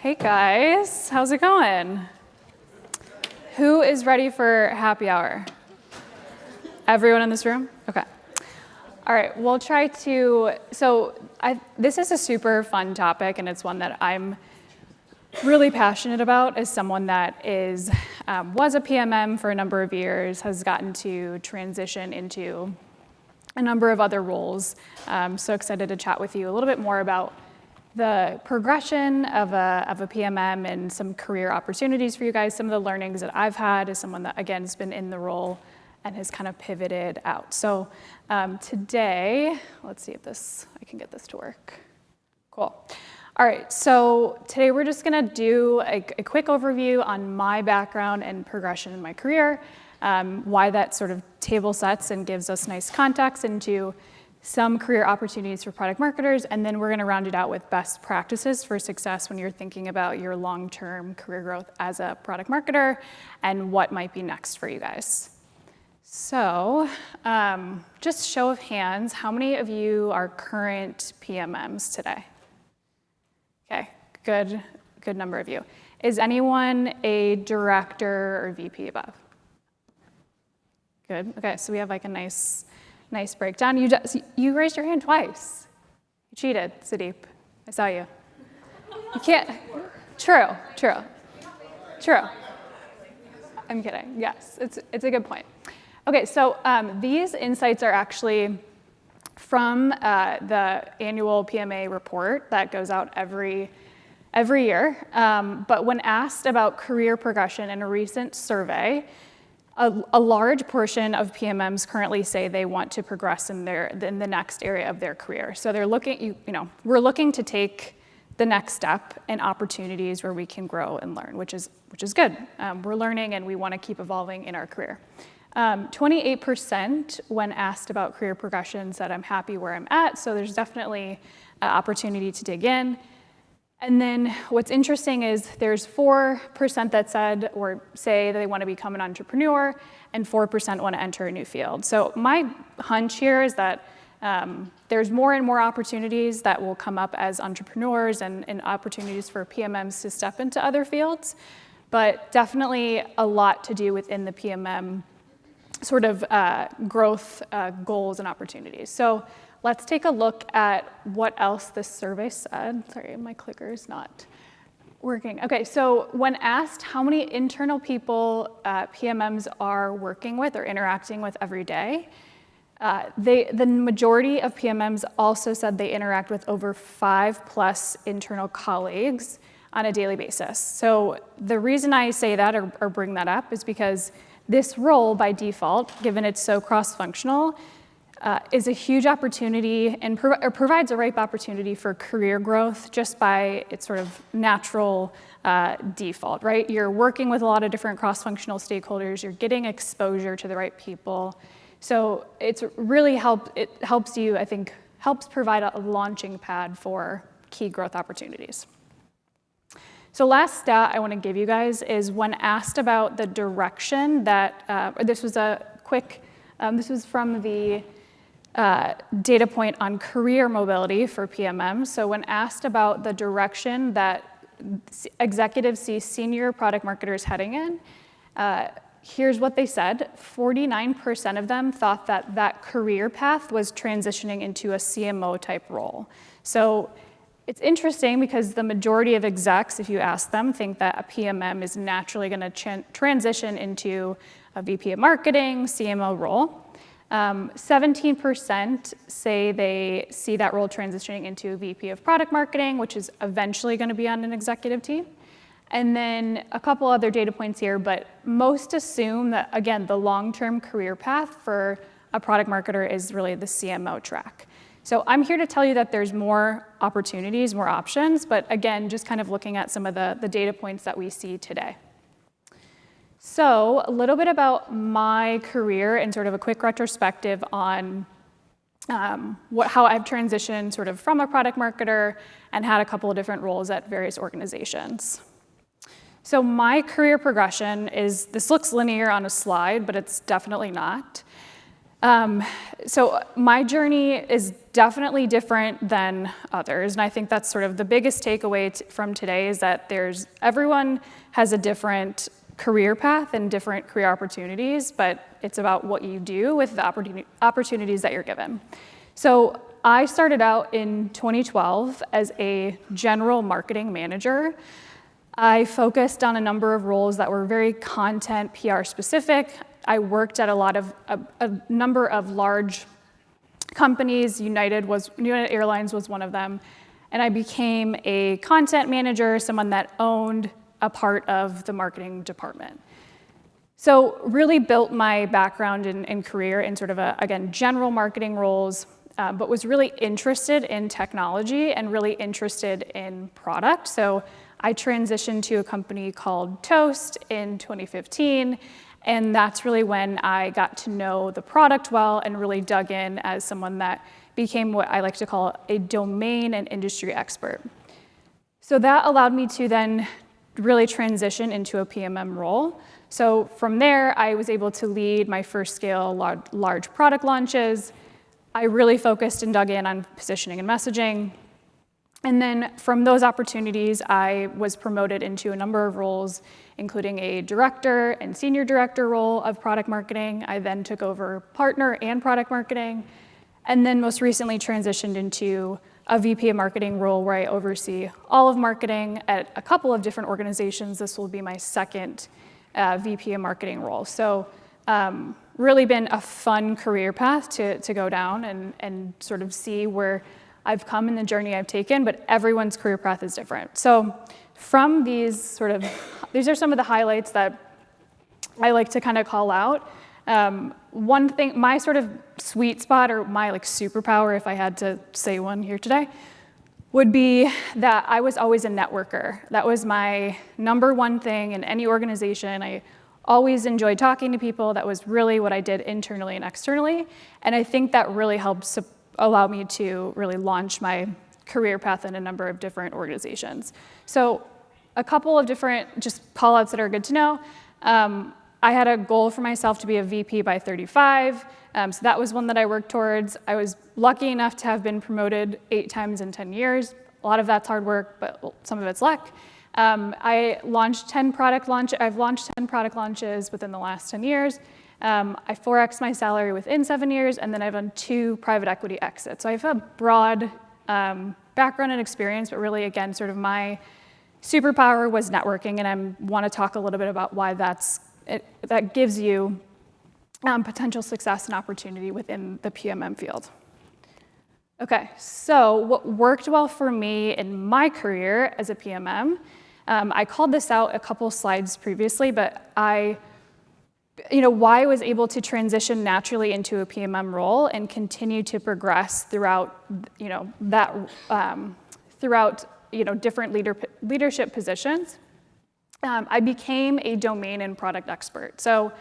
Hey guys, how's it going? Who is ready for happy hour? Everyone in this room? Okay. All right, we'll try to, this is a super fun topic, and it's one that I'm really passionate about as someone that was a PMM for a number of years, has gotten to transition into a number of other roles. So excited to chat with you a little bit more about the progression of a PMM and some career opportunities for you guys, some of the learnings that I've had as someone that, again, has been in the role and has kind of pivoted out. So today, let's see if I can get this to work. Cool. All right, so today we're just gonna do a quick overview on my background and progression in my career, why that sort of table sets and gives us nice context into some career opportunities for product marketers, and then we're gonna round it out with best practices for success when you're thinking about your long-term career growth as a product marketer and what might be next for you guys. So, just show of hands, how many of you are current PMMs today? Okay, good number of you. Is anyone a director or VP above? Good, okay, so we have like a nice breakdown. You raised your hand twice. You cheated, Sudeep. I saw you. You can't, true. I'm kidding, yes, it's a good point. Okay, so these insights are actually from the annual PMA report that goes out every year. But when asked about career progression in a recent survey, a large portion of PMMs currently say they want to progress in the next area of their career. So they're we're looking to take the next step in opportunities where we can grow and learn, which is good. We're learning and we want to keep evolving in our career. 28% when asked about career progression said I'm happy where I'm at, so there's definitely an opportunity to dig in. And then what's interesting is there's 4% that said or say that they want to become an entrepreneur, and 4% want to enter a new field. So my hunch here is that there's more and more opportunities that will come up as entrepreneurs and opportunities for PMMs to step into other fields, but definitely a lot to do within the PMM sort of growth goals and opportunities. So let's take a look at what else this survey said. Sorry, my clicker is not working. Okay, so when asked how many internal people PMMs are working with or interacting with every day, the majority of PMMs also said they interact with over 5+ internal colleagues on a daily basis. So the reason I say that or bring that up is because this role, by default, given it's so cross-functional, is a huge opportunity and provides a ripe opportunity for career growth just by its sort of natural default, right? You're working with a lot of different cross-functional stakeholders, you're getting exposure to the right people. So it helps you, I think, helps provide a launching pad for key growth opportunities. So last stat I want to give you guys is when asked about the direction that, this was from the data point on career mobility for PMM. So when asked about the direction that executives see senior product marketers heading in, here's what they said. 49% of them thought that career path was transitioning into a CMO type role. So it's interesting because the majority of execs, if you ask them, think that a PMM is naturally going to transition into a VP of marketing, CMO role. 17% say they see that role transitioning into a VP of product marketing, which is eventually going to be on an executive team. And then a couple other data points here, but most assume that, again, the long-term career path for a product marketer is really the CMO track. So I'm here to tell you that there's more opportunities, more options, but again, just kind of looking at some of the data points that we see today. So a little bit about my career and sort of a quick retrospective on how I've transitioned sort of from a product marketer and had a couple of different roles at various organizations. So my career progression this looks linear on a slide, but it's definitely not. So my journey is definitely different than others, and I think that's sort of the biggest takeaway from today is that everyone has a different career path and different career opportunities, but it's about what you do with the opportunities that you're given. So I started out in 2012 as a general marketing manager. I focused on a number of roles that were very content PR specific. I worked at a number of large companies. United Airlines was one of them. And I became a content manager, someone that owned a part of the marketing department. So really built my background and career in sort of again, general marketing roles, but was really interested in technology and really interested in product. So I transitioned to a company called Toast in 2015. And that's really when I got to know the product well and really dug in as someone that became what I like to call a domain and industry expert. So that allowed me to then really transition into a PMM role. So from there, I was able to lead my first scale large product launches. I really focused and dug in on positioning and messaging. And then from those opportunities, I was promoted into a number of roles, including a director and senior director role of product marketing. I then took over partner and product marketing, and then most recently transitioned into a VP of marketing role where I oversee all of marketing at a couple of different organizations. This will be my second VP of marketing role. So really been a fun career path to go down and sort of see where I've come in the journey I've taken, but everyone's career path is different. So from these are some of the highlights that I like to kind of call out. One thing, my sort of sweet spot or my superpower, if I had to say one here today, would be that I was always a networker. That was my number one thing in any organization. I always enjoyed talking to people. That was really what I did internally and externally. And I think that really helped allow me to really launch my career path in a number of different organizations. So a couple of different just call-outs that are good to know. I had a goal for myself to be a VP by 35. So that was one that I worked towards. I was lucky enough to have been promoted 8 times in 10 years. A lot of that's hard work, but some of it's luck. I've launched 10 product launches within the last 10 years. I 4x'd my salary within 7 years, and then I've done 2 private equity exits. So I have a broad background and experience, but really, again, sort of my superpower was networking, and I want to talk a little bit about why that gives you potential success and opportunity within the PMM field. Okay, so what worked well for me in my career as a PMM, I called this out a couple slides previously, but why I was able to transition naturally into a PMM role and continue to progress throughout, different leadership positions. I became a domain and product expert. So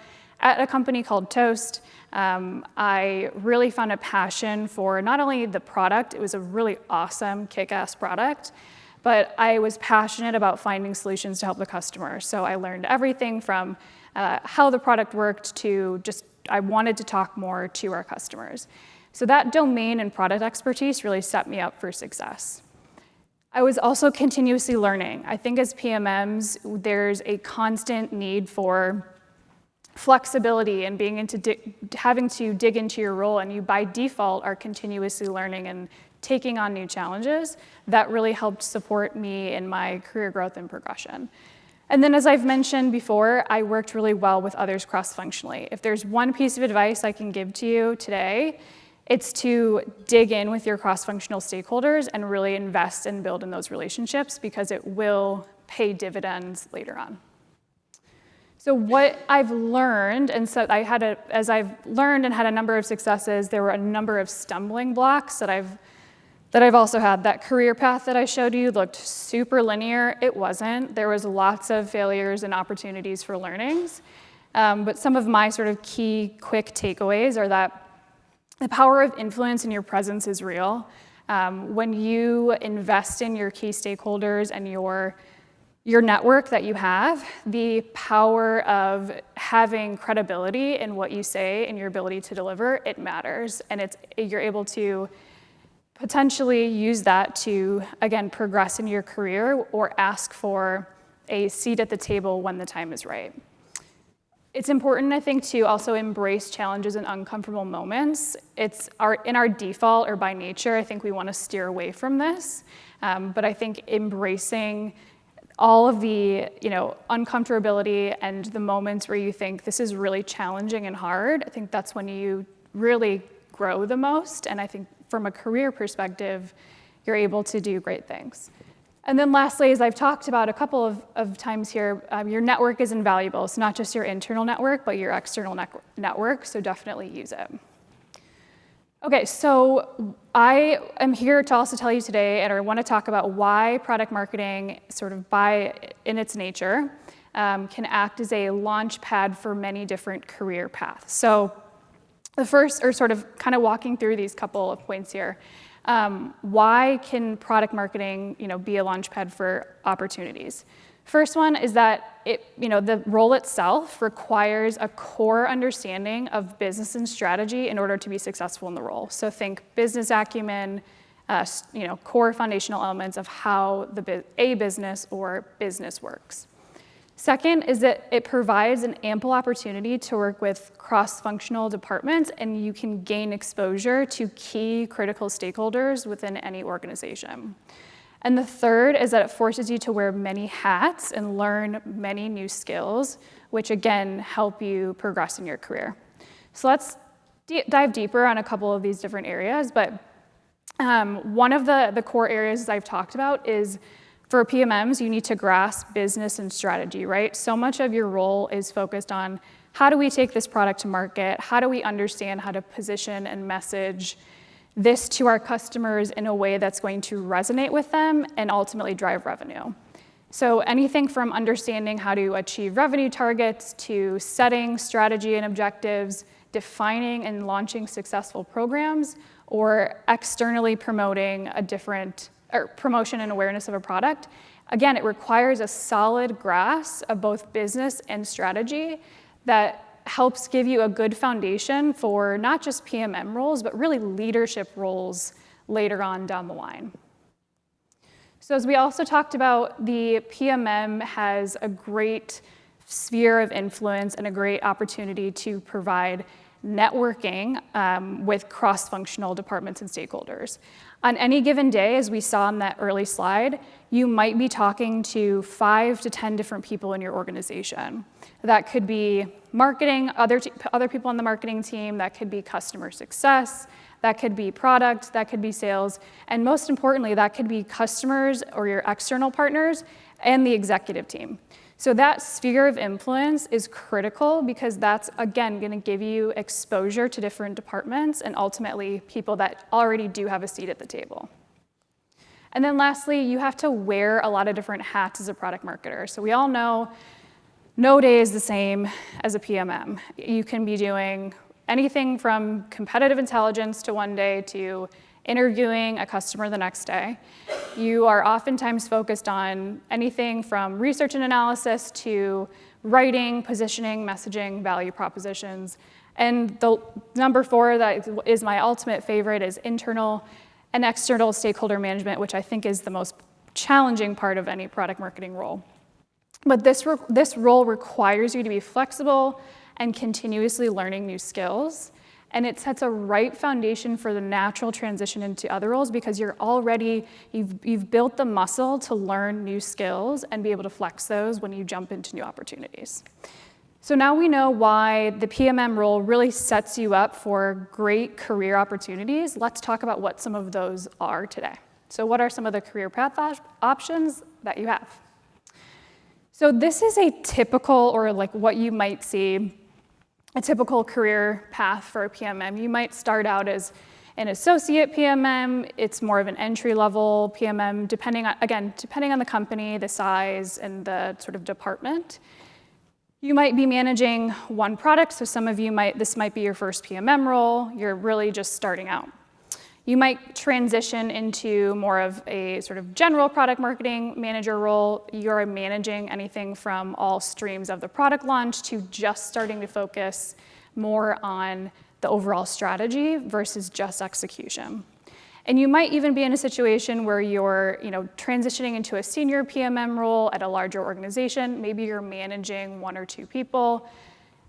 at a company called Toast, I really found a passion for not only the product, it was a really awesome, kick-ass product, but I was passionate about finding solutions to help the customer. So I learned everything from how the product worked to I wanted to talk more to our customers. So that domain and product expertise really set me up for success. I was also continuously learning. I think as PMMs, there's a constant need for flexibility and having to dig into your role, and you by default are continuously learning and taking on new challenges. That really helped support me in my career growth and progression. And then, as I've mentioned before, I worked really well with others cross-functionally. If there's one piece of advice I can give to you today, it's to dig in with your cross-functional stakeholders and really invest and build in those relationships, because it will pay dividends later on. So what I've learned, and so as I've learned and had a number of successes, there were a number of stumbling blocks that I've also had. That career path that I showed you looked super linear. It wasn't. There was lots of failures and opportunities for learnings. But some of my sort of key quick takeaways are that the power of influence and your presence is real. When you invest in your key stakeholders and you're your network that you have, the power of having credibility in what you say and your ability to deliver, it matters. And you're able to potentially use that to, again, progress in your career or ask for a seat at the table when the time is right. It's important, I think, to also embrace challenges and uncomfortable moments. It's in our default or by nature, I think we want to steer away from this. But I think embracing all of the uncomfortability and the moments where you think this is really challenging and hard, I think that's when you really grow the most. And I think from a career perspective, you're able to do great things. And then lastly, as I've talked about a couple of times here, your network is invaluable. It's not just your internal network, but your external network, so definitely use it. Okay, so I am here to also tell you today, and I want to talk about why product marketing, sort of in its nature, can act as a launch pad for many different career paths. So the first, or sort of kind of walking through these couple of points here, why can product marketing, be a launch pad for opportunities? First one is that the role itself requires a core understanding of business and strategy in order to be successful in the role. So think business acumen, core foundational elements of how a business or business works. Second is that it provides an ample opportunity to work with cross-functional departments, and you can gain exposure to key critical stakeholders within any organization. And the third is that it forces you to wear many hats and learn many new skills, which again help you progress in your career. So let's dive deeper on a couple of these different areas, but one of the core areas I've talked about is for PMMs, you need to grasp business and strategy, right? So much of your role is focused on how do we take this product to market? How do we understand how to position and message this to our customers in a way that's going to resonate with them and ultimately drive revenue? So anything from understanding how to achieve revenue targets to setting strategy and objectives, defining and launching successful programs, or externally promoting promotion and awareness of a product. Again, it requires a solid grasp of both business and strategy that helps give you a good foundation for not just PMM roles, but really leadership roles later on down the line. So as we also talked about, the PMM has a great sphere of influence and a great opportunity to provide networking with cross-functional departments and stakeholders. On any given day, as we saw in that early slide, you might be talking to 5 to 10 different people in your organization. That could be marketing, other people on the marketing team, that could be customer success, that could be product, that could be sales, and most importantly, that could be customers or your external partners and the executive team. So that sphere of influence is critical because that's, again, going to give you exposure to different departments and ultimately people that already do have a seat at the table. And then lastly, you have to wear a lot of different hats as a product marketer. So we all know no day is the same as a PMM. You can be doing anything from competitive intelligence to one day to interviewing a customer the next day. You are oftentimes focused on anything from research and analysis to writing, positioning, messaging, value propositions. And the number 4 that is my ultimate favorite is internal and external stakeholder management, which I think is the most challenging part of any product marketing role. But this role requires you to be flexible and continuously learning new skills. And it sets a right foundation for the natural transition into other roles because you've built the muscle to learn new skills and be able to flex those when you jump into new opportunities. So now we know why the PMM role really sets you up for great career opportunities. Let's talk about what some of those are today. So what are some of the career path options that you have? So this is a typical, or like what you might see, a typical career path for a PMM. You might start out as an associate PMM. It's more of an entry-level PMM, depending on the company, the size, and the sort of department. You might be managing one product, so some of you this might be your first PMM role. You're really just starting out. You might transition into more of a sort of general product marketing manager role. You're managing anything from all streams of the product launch to just starting to focus more on the overall strategy versus just execution. And you might even be in a situation where you're transitioning into a senior PMM role at a larger organization. Maybe you're managing 1 or 2 people.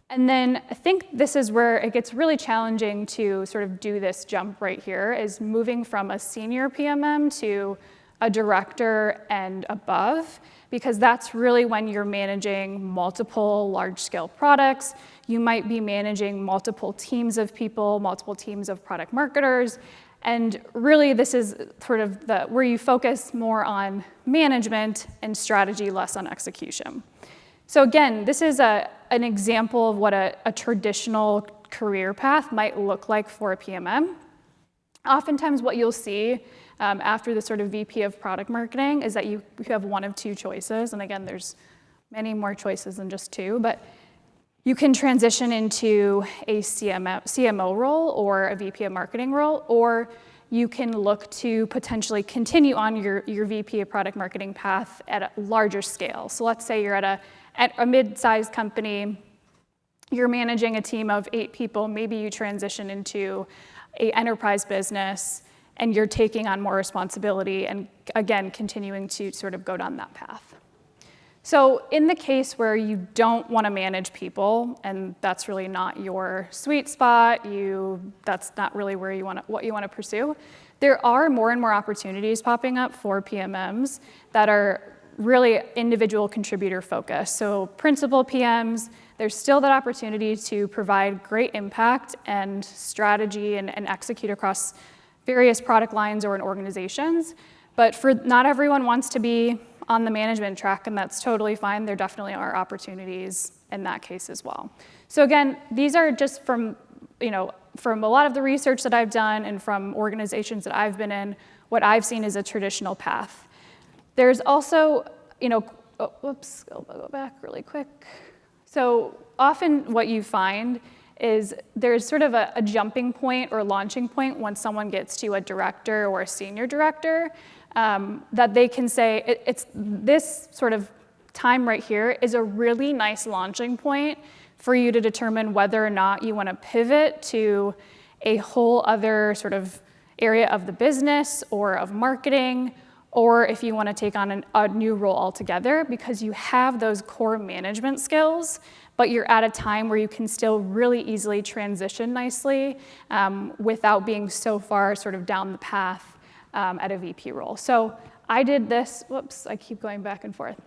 And then I think this is where it gets really challenging to sort of do this jump right here, is moving from a senior PMM to a director and above, because that's really when you're managing multiple large-scale products. You might be managing multiple teams of people, multiple teams of product marketers, and really this is sort of where you focus more on management and strategy, less on execution. So again, this is an example of what a traditional career path might look like for a PMM. Oftentimes what you'll see after the sort of VP of product marketing is that you have 1 of 2 choices. And again, there's many more choices than just 2, but you can transition into a CMO role or a VP of marketing role, or you can look to potentially continue on your VP of product marketing path at a larger scale. So let's say you're at a mid-sized company, you're managing a team of 8 people, maybe you transition into an enterprise business and you're taking on more responsibility and again, continuing to sort of go down that path. So in the case where you don't want to manage people, and that's really not your sweet spot, that's not really where what you want to pursue, there are more and more opportunities popping up for PMMs that are really individual contributor focused. So principal PMs, there's still that opportunity to provide great impact and strategy and execute across various product lines or in organizations. But not everyone wants to be on the management track, and that's totally fine. There definitely are opportunities in that case as well. So again, these are just from a lot of the research that I've done and from organizations that I've been in, what I've seen is a traditional path. There's also, I'll go back really quick. So often what you find is there's sort of a jumping point or launching point when someone gets to a director or a senior director, that they can say, it's this sort of time right here is a really nice launching point for you to determine whether or not you want to pivot to a whole other sort of area of the business or of marketing, or if you want to take on a new role altogether, because you have those core management skills, but you're at a time where you can still really easily transition nicely without being so far sort of down the path at a VP role. So I did this, I keep going back and forth.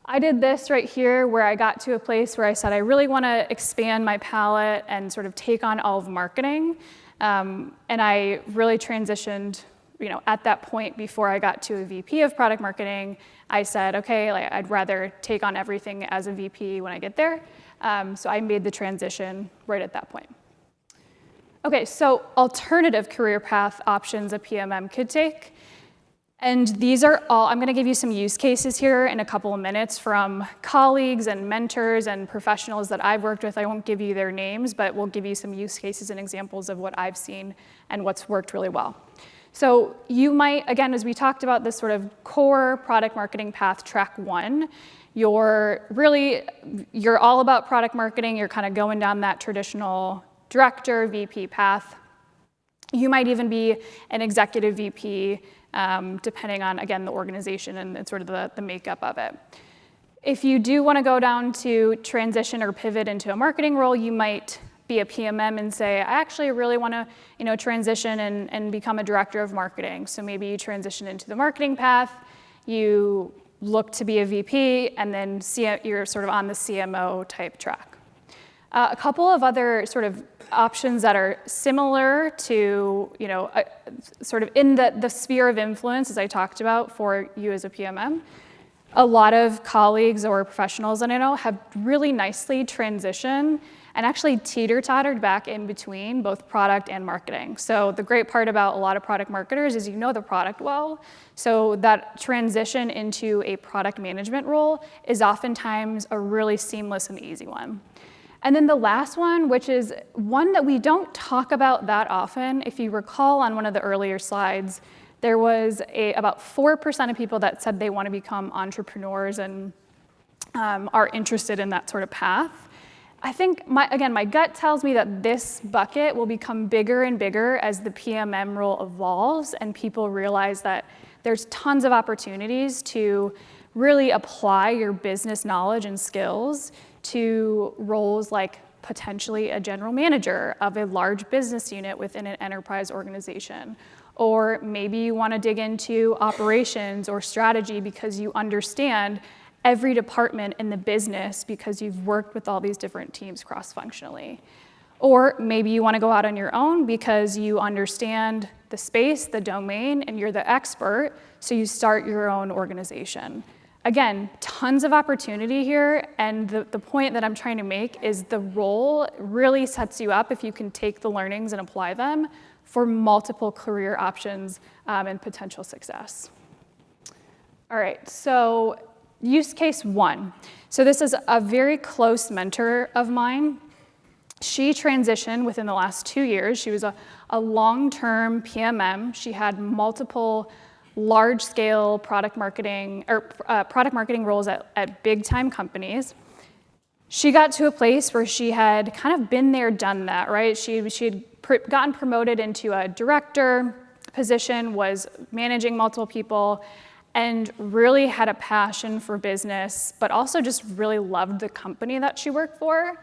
I did this right here where I got to a place where I said I really want to expand my palette and sort of take on all of marketing. And I really transitioned at that point before I got to a VP of product marketing. I said, okay, I'd rather take on everything as a VP when I get there. So I made the transition right at that point. Okay, so alternative career path options a PMM could take. And these are all, I'm going to give you some use cases here in a couple of minutes from colleagues and mentors and professionals that I've worked with. I won't give you their names, but we'll give you some use cases and examples of what I've seen and what's worked really well. So you might, again, as we talked about this sort of core product marketing path, track 1, you're all about product marketing. You're kind of going down that traditional director, VP path. You might even be an executive VP, depending on, again, the organization and sort of the makeup of it. If you do want to go down to transition or pivot into a marketing role, you might be a PMM and say, I actually really want to transition and become a director of marketing. So maybe you transition into the marketing path, you look to be a VP, and then you're sort of on the CMO type track. A couple of other sort of options that are similar to, sort of in the sphere of influence, as I talked about for you as a PMM. A lot of colleagues or professionals that I know have really nicely transitioned and actually teeter-tottered back in between both product and marketing. So the great part about a lot of product marketers is you know the product well, so that transition into a product management role is oftentimes a really seamless and easy one. And then the last one, which is one that we don't talk about that often. If you recall on one of the earlier slides, there was about 4% of people that said they want to become entrepreneurs and are interested in that sort of path. I think, my gut tells me that this bucket will become bigger and bigger as the PMM role evolves and people realize that there's tons of opportunities to really apply your business knowledge and skills to roles like potentially a general manager of a large business unit within an enterprise organization. Or maybe you want to dig into operations or strategy because you understand every department in the business because you've worked with all these different teams cross-functionally. Or maybe you want to go out on your own because you understand the space, the domain, and you're the expert, so you start your own organization. Again, tons of opportunity here, and the point that I'm trying to make is the role really sets you up if you can take the learnings and apply them for multiple career options and potential success. All right, so use case 1. So this is a very close mentor of mine. She transitioned within the last 2 years. She was a long-term PMM. She had multiple large-scale product marketing roles at big-time companies. She got to a place where she had kind of been there, done that, right? She had gotten promoted into a director position, was managing multiple people, and really had a passion for business, but also just really loved the company that she worked for,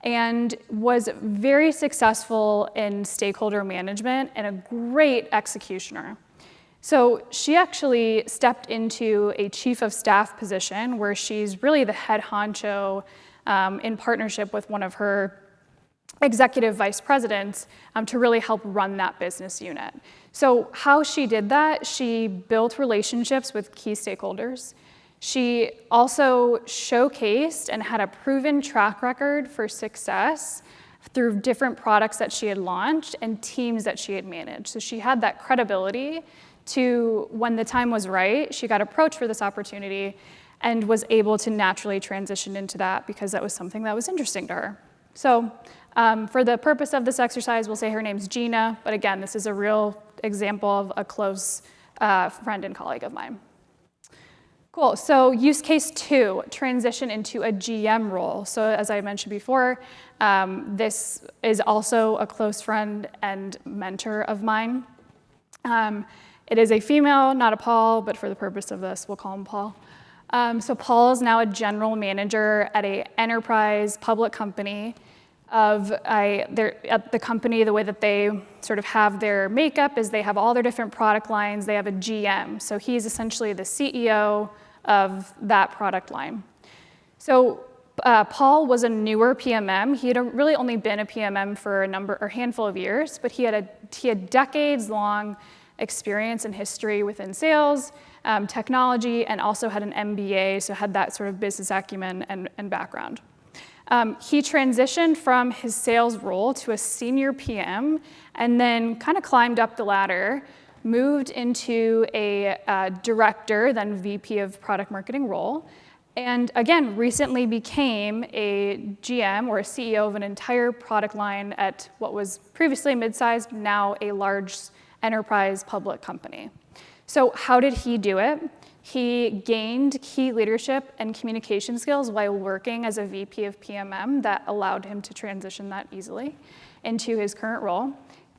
and was very successful in stakeholder management and a great executioner. So she actually stepped into a chief of staff position where she's really the head honcho in partnership with one of her executive vice presidents to really help run that business unit. So how she did that, she built relationships with key stakeholders. She also showcased and had a proven track record for success through different products that she had launched and teams that she had managed. So she had that credibility to, when the time was right, she got approached for this opportunity and was able to naturally transition into that because that was something that was interesting to her. So for the purpose of this exercise, we'll say her name's Gina, but again, this is a real example of a close friend and colleague of mine. Cool, so use case 2, transition into a GM role. So as I mentioned before, this is also a close friend and mentor of mine. It is a female, not a Paul, but for the purpose of this, we'll call him Paul. So Paul is now a general manager at an enterprise public company at the company. The way that they sort of have their makeup is they have all their different product lines. They have a GM. So he's essentially the CEO of that product line. So Paul was a newer PMM. He had really only been a PMM for a handful of years, but he had decades-long experience and history within sales, technology, and also had an MBA, so had that sort of business acumen and background. He transitioned from his sales role to a senior PM and then kind of climbed up the ladder, moved into a director, then VP of product marketing role, and again, recently became a GM or a CEO of an entire product line at what was previously mid-sized, now a large enterprise public company. So how did he do it? He gained key leadership and communication skills while working as a VP of PMM that allowed him to transition that easily into his current role,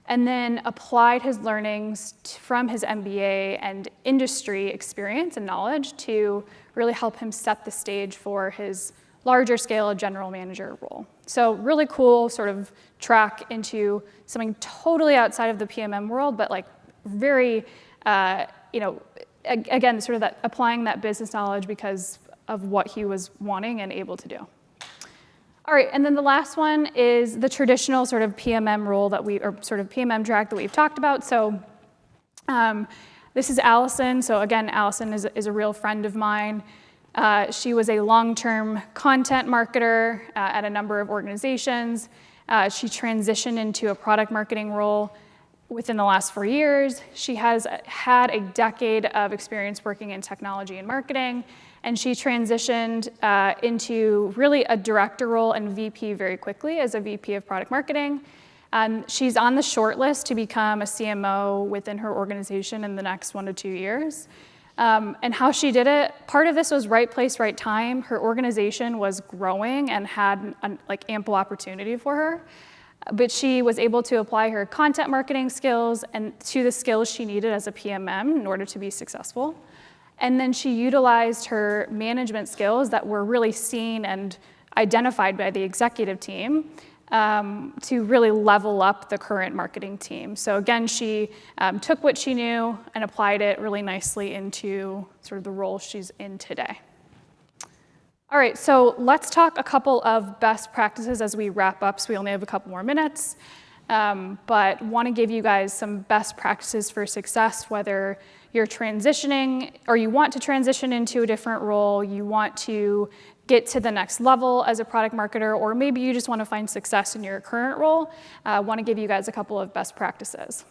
and then applied his learnings from his MBA and industry experience and knowledge to really help him set the stage for his larger scale general manager role. So really cool sort of track into something totally outside of the PMM world, but like very, again, sort of that applying that business knowledge because of what he was wanting and able to do. All right, and then the last one is the traditional sort of PMM role or sort of PMM track that we've talked about. So this is Allison. So again, Allison is a real friend of mine. She was a long-term content marketer at a number of organizations. She transitioned into a product marketing role within the last 4 years. She has had a decade of experience working in technology and marketing, and she transitioned into really a director role and VP very quickly as a VP of product marketing. She's on the short list to become a CMO within her organization in the next 1 to 2 years. And how she did it, part of this was right place, right time. Her organization was growing and had like ample opportunity for her. But she was able to apply her content marketing skills and to the skills she needed as a PMM in order to be successful. And then she utilized her management skills that were really seen and identified by the executive team to really level up the current marketing team. So again, she took what she knew and applied it really nicely into sort of the role she's in today. All right, so let's talk a couple of best practices as we wrap up, so we only have a couple more minutes. But want to give you guys some best practices for success, whether you're transitioning or you want to transition into a different role, you want to get to the next level as a product marketer, or maybe you just want to find success in your current role. I want to give you guys a couple of best practices.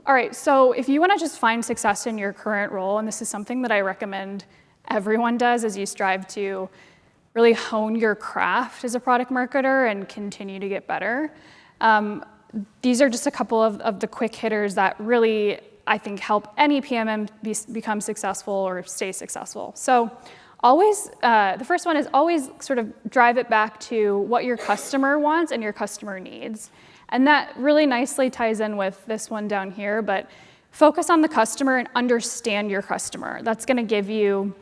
All right, so if you want to just find success in your current role, and this is something that I recommend everyone does as you strive to really hone your craft as a product marketer and continue to get better. These are just a couple of the quick hitters that really, I think, help any PMM become successful or stay successful. So always, the first one is always sort of drive it back to what your customer wants and your customer needs. And that really nicely ties in with this one down here, but focus on the customer and understand your customer. That's gonna give you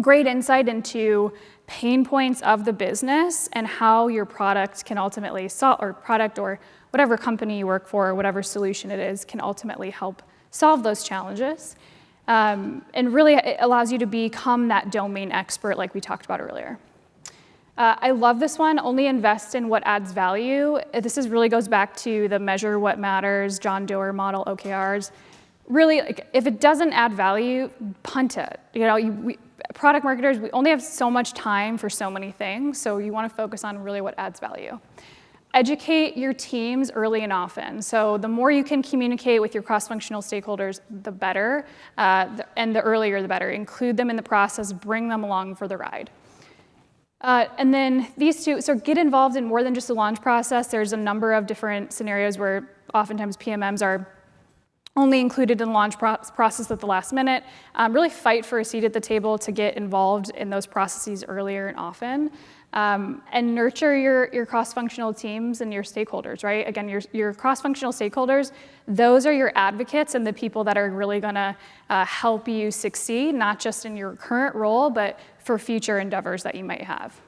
great insight into pain points of the business and how your product can ultimately solve, or product or whatever company you work for, or whatever solution it is, can ultimately help solve those challenges. And really it allows you to become that domain expert like we talked about earlier. I love this one, only invest in what adds value. This really goes back to the measure what matters, John Doerr model, OKRs. Really, like, if it doesn't add value, punt it. You know, product marketers, we only have so much time for so many things, so you want to focus on really what adds value. Educate your teams early and often. So the more you can communicate with your cross-functional stakeholders, the better, and the earlier the better. Include them in the process, bring them along for the ride. And then these two, so get involved in more than just the launch process. There's a number of different scenarios where oftentimes PMMs are only included in the launch process at the last minute. Really fight for a seat at the table to get involved in those processes earlier and often. And nurture your cross-functional teams and your stakeholders, right? Again, your cross-functional stakeholders, those are your advocates and the people that are really gonna help you succeed, not just in your current role, but for future endeavors that you might have.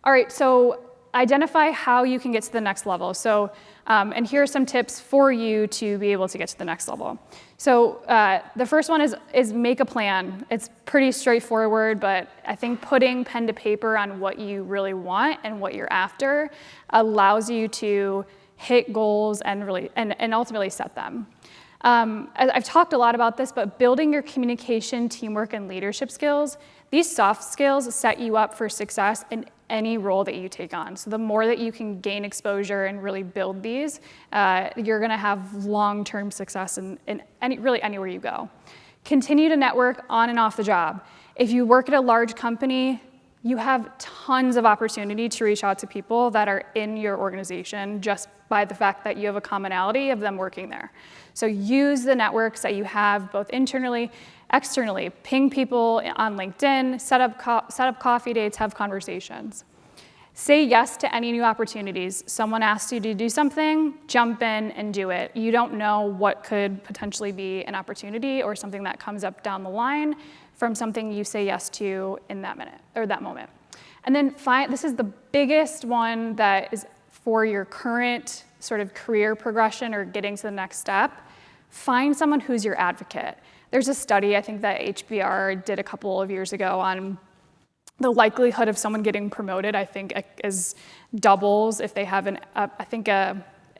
All right, so identify how you can get to the next level. So, and here are some tips for you to be able to get to the next level. So the first one is make a plan. It's pretty straightforward, but I think putting pen to paper on what you really want and what you're after allows you to hit goals and really and ultimately set them. I've talked a lot about this, but building your communication, teamwork, and leadership skills, these soft skills set you up for success in any role that you take on. So the more that you can gain exposure and really build these, you're gonna have long-term success in really anywhere you go. Continue to network on and off the job. If you work at a large company, you have tons of opportunity to reach out to people that are in your organization just by the fact that you have a commonality of them working there. So use the networks that you have both internally, externally. Ping people on LinkedIn, set up coffee dates, have conversations. Say yes to any new opportunities. Someone asks you to do something, jump in and do it. You don't know what could potentially be an opportunity or something that comes up down the line from something you say yes to in that minute or that moment. And then this is the biggest one that is for your current sort of career progression or getting to the next step. Find someone who's your advocate. There's a study, I think, that HBR did a couple of years ago on the likelihood of someone getting promoted, I think, is doubles if they have an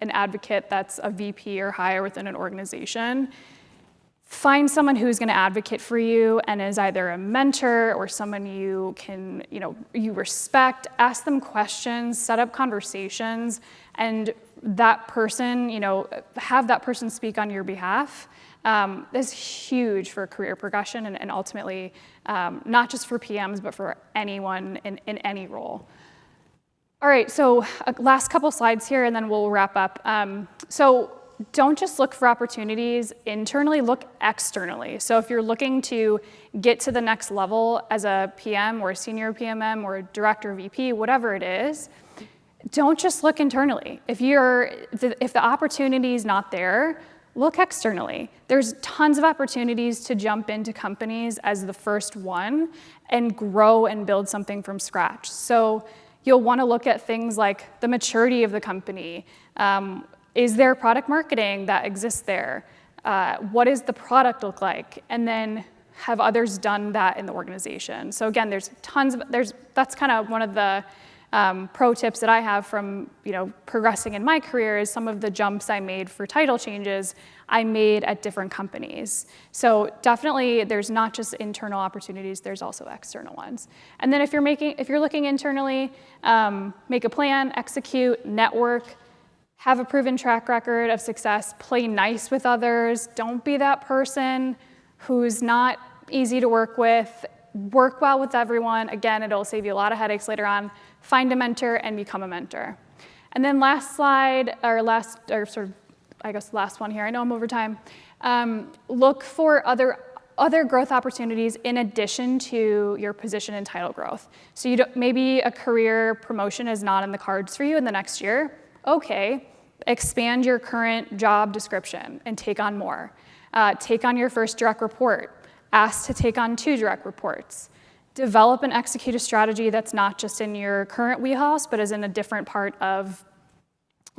advocate that's a VP or higher within an organization. Find someone who's going to advocate for you and is either a mentor or someone you respect. Ask them questions, set up conversations, and that person, have that person speak on your behalf, is huge for career progression and ultimately not just for PMs, but for anyone in any role. All right, so last couple slides here and then we'll wrap up. So don't just look for opportunities internally, look externally. So if you're looking to get to the next level as a PM or a senior PMM or a director, VP, whatever it is, don't just look internally. If the opportunity is not there, look externally. There's tons of opportunities to jump into companies as the first one and grow and build something from scratch. So you'll want to look at things like the maturity of the company. Is there product marketing that exists there? What does the product look like? And then have others done that in the organization? So again, that's kind of one of the pro tips that I have from progressing in my career is some of the jumps I made for title changes I made at different companies. So definitely there's not just internal opportunities, there's also external ones. And then if you're looking internally, make a plan, execute, network, have a proven track record of success, play nice with others, don't be that person who's not easy to work with, work well with everyone. Again, it'll save you a lot of headaches later on. Find a mentor and become a mentor. And then last slide, last one here, I know I'm over time. Look for other growth opportunities in addition to your position and title growth. So maybe a career promotion is not in the cards for you in the next year. Okay, expand your current job description and take on more. Take on your first direct report. Ask to take on 2 direct reports. Develop and execute a strategy that's not just in your current wheelhouse, but is in a different part of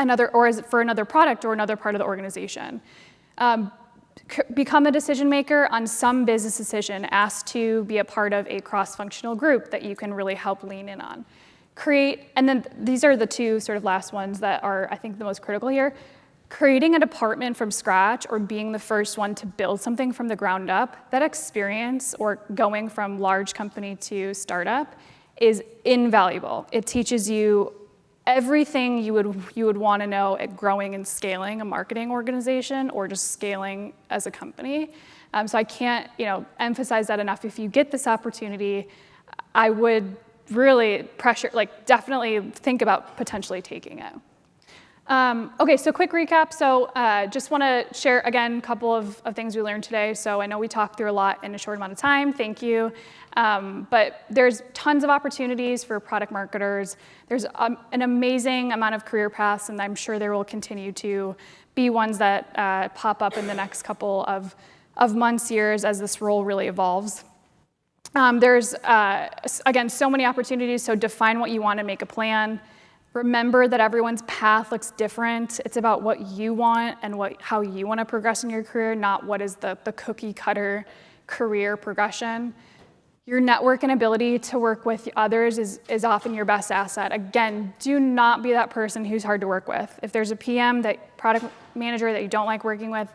or is it for another product or another part of the organization. Become a decision maker on some business decision. Ask to be a part of a cross-functional group that you can really help lean in on. And then these are the 2 sort of last ones that are, I think, the most critical here. Creating a department from scratch or being the first one to build something from the ground up, that experience or going from large company to startup is invaluable. It teaches you everything you would want to know at growing and scaling a marketing organization or just scaling as a company. So I can't emphasize that enough. If you get this opportunity, I would really definitely think about potentially taking it. Okay, so quick recap. So just want to share, again, a couple of things we learned today. So I know we talked through a lot in a short amount of time. Thank you. But there's tons of opportunities for product marketers. There's an amazing amount of career paths, and I'm sure there will continue to be ones that pop up in the next couple of months, years, as this role really evolves. There's, again, so many opportunities, so define what you want to make a plan. Remember that everyone's path looks different. It's about what you want and how you want to progress in your career, not what is the cookie cutter career progression. Your network and ability to work with others is often your best asset. Again, do not be that person who's hard to work with. If there's a PM, product manager that you don't like working with,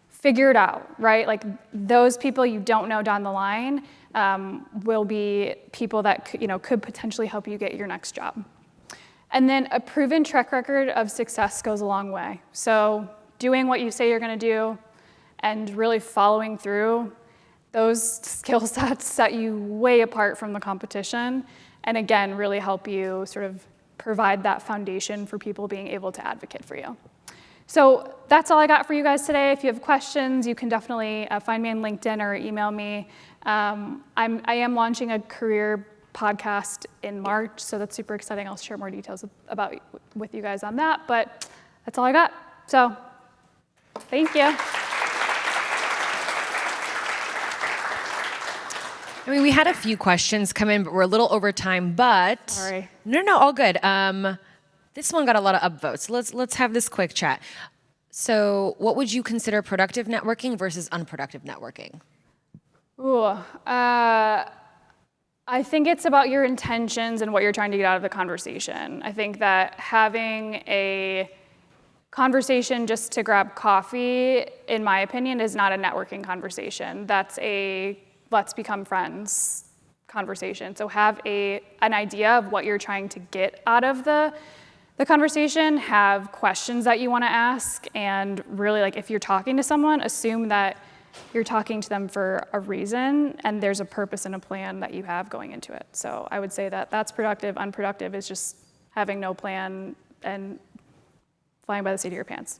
figure it out, right? Like those people you don't know down the line will be people that could potentially help you get your next job. And then a proven track record of success goes a long way. So doing what you say you're going to do and really following through, those skill sets set you way apart from the competition, and again, really help you sort of provide that foundation for people being able to advocate for you. So that's all I got for you guys today. If you have questions, you can definitely find me on LinkedIn or email me. I am launching a career podcast in March, so that's super exciting. I'll share more details with you guys on that, but that's all I got. So thank you. I mean, we had a few questions come in, but we're a little over time, but... Sorry. No, all good. This one got a lot of upvotes. Let's have this quick chat. So what would you consider productive networking versus unproductive networking? Ooh, I think it's about your intentions and what you're trying to get out of the conversation. I think that having a conversation just to grab coffee, in my opinion, is not a networking conversation. That's a let's become friends conversation. So have an idea of what you're trying to get out of the the conversation, have questions that you want to ask, and really, like, if you're talking to someone, assume that you're talking to them for a reason and there's a purpose and a plan that you have going into it. So I would say that that's productive. Unproductive is just having no plan and flying by the seat of your pants.